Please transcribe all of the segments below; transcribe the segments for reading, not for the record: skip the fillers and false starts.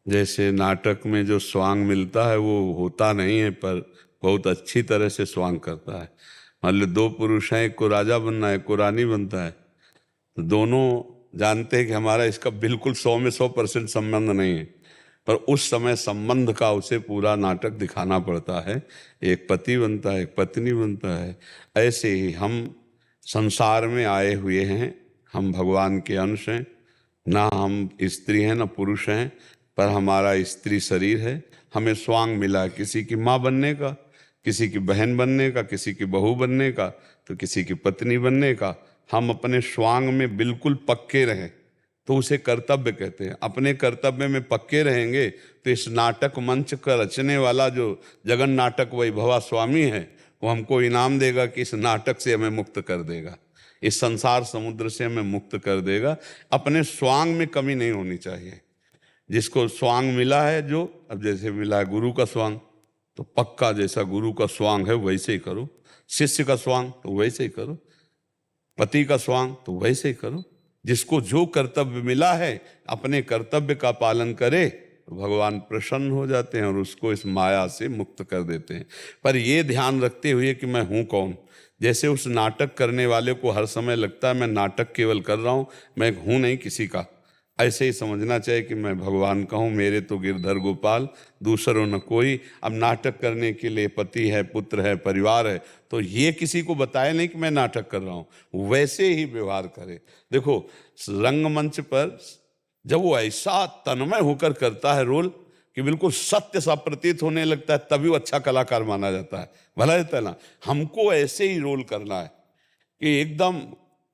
जैसे नाटक में जो स्वांग मिलता है वो होता नहीं है, पर बहुत अच्छी तरह से स्वांग करता है। मान लो दो पुरुष हैं, एक को राजा बनना है, एक को रानी बनता है, तो दोनों जानते हैं कि हमारा इसका बिल्कुल 100% संबंध नहीं है, पर उस समय संबंध का उसे पूरा नाटक दिखाना पड़ता है। एक पति बनता है, एक पत्नी बनता है। ऐसे ही हम संसार में आए हुए हैं, हम भगवान के अंश हैं। ना हम स्त्री हैं ना पुरुष हैं, पर हमारा स्त्री शरीर है। हमें स्वांग मिला है, किसी की माँ बनने का, किसी की बहन बनने का, किसी की बहू बनने का, तो किसी की पत्नी बनने का। हम अपने स्वांग में बिल्कुल पक्के रहें तो उसे कर्तव्य कहते हैं। अपने कर्तव्य में पक्के रहेंगे तो इस नाटक मंच का रचने वाला जो जगन नाटक वैभवा स्वामी है, वो हमको इनाम देगा कि इस नाटक से हमें मुक्त कर देगा, इस संसार समुद्र से हमें मुक्त कर देगा। अपने स्वांग में कमी नहीं होनी चाहिए। जिसको स्वांग मिला है, जो अब जैसे मिला है गुरु का स्वांग, तो पक्का जैसा गुरु का स्वांग है वैसे ही करो। शिष्य का स्वांग तो वैसे ही करो, पति का स्वांग तो वैसे ही करो। जिसको जो कर्तव्य मिला है अपने कर्तव्य का पालन करे तो भगवान प्रसन्न हो जाते हैं और उसको इस माया से मुक्त कर देते हैं। पर ये ध्यान रखते हुए कि मैं हूँ कौन। जैसे उस नाटक करने वाले को हर समय लगता है मैं नाटक केवल कर रहा हूँ, मैं हूँ नहीं किसी का, ऐसे ही समझना चाहिए कि मैं भगवान का हूँ, मेरे तो गिरधर गोपाल, दूसरों न कोई। अब नाटक करने के लिए पति है, पुत्र है, परिवार है, तो ये किसी को बताए नहीं कि मैं नाटक कर रहा हूँ, वैसे ही व्यवहार करे। देखो रंगमंच पर जब वो ऐसा तन्मय होकर करता है रोल कि बिल्कुल सत्य सा प्रतीत होने लगता है, तभी वो अच्छा कलाकार माना जाता है। भला रहता है ना। हमको ऐसे ही रोल करना है कि एकदम,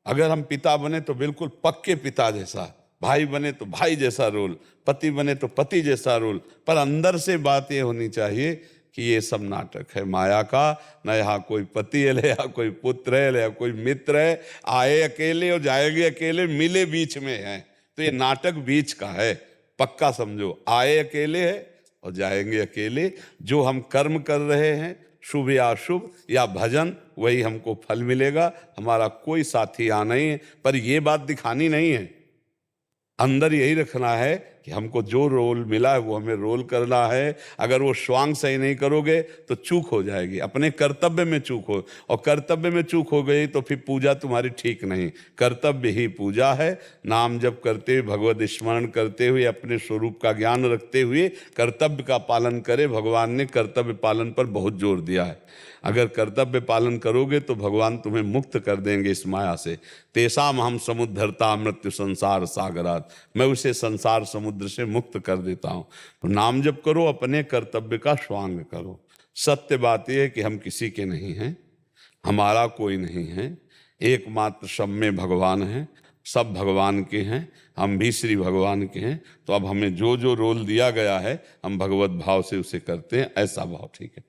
अगर हम पिता बने तो बिल्कुल पक्के पिता जैसा, भाई बने तो भाई जैसा रोल, पति बने तो पति जैसा रोल। पर अंदर से बात ये होनी चाहिए कि ये सब नाटक है माया का। न यहाँ कोई पति है, या कोई पुत्र है, या कोई मित्र है। आए अकेले और जाएंगे अकेले, मिले बीच में है, तो ये नाटक बीच का है, पक्का समझो। आए अकेले है और जाएंगे अकेले। जो हम कर्म कर रहे हैं, शुभ या अशुभ या भजन, वही हमको फल मिलेगा। हमारा कोई साथी यहाँ नहीं है। पर ये बात दिखानी नहीं है, अंदर यही रखना है कि हमको जो रोल मिला है वो हमें रोल करना है। अगर वो स्वांग सही नहीं करोगे तो चूक हो जाएगी, अपने कर्तव्य में चूक हो, और कर्तव्य में चूक हो गई तो फिर पूजा तुम्हारी ठीक नहीं। कर्तव्य ही पूजा है। नाम जप करते हुए, भगवत स्मरण करते हुए, अपने स्वरूप का ज्ञान रखते हुए कर्तव्य का पालन करे। भगवान ने कर्तव्य पालन पर बहुत जोर दिया है। अगर कर्तव्य पालन करोगे तो भगवान तुम्हें मुक्त कर देंगे इस माया से। तेसाम हम समुद्धरता मृत्यु संसार सागरात, मैं उसे संसार समुद्र से मुक्त कर देता हूँ। तो नाम जप करो, अपने कर्तव्य का स्वांग करो। सत्य बात यह है कि हम किसी के नहीं हैं, हमारा कोई नहीं है, एकमात्र सब में भगवान है, सब भगवान के हैं, हम भी श्री भगवान के हैं। तो अब हमें जो जो रोल दिया गया है हम भगवत भाव से उसे करते हैं, ऐसा भाव ठीक है।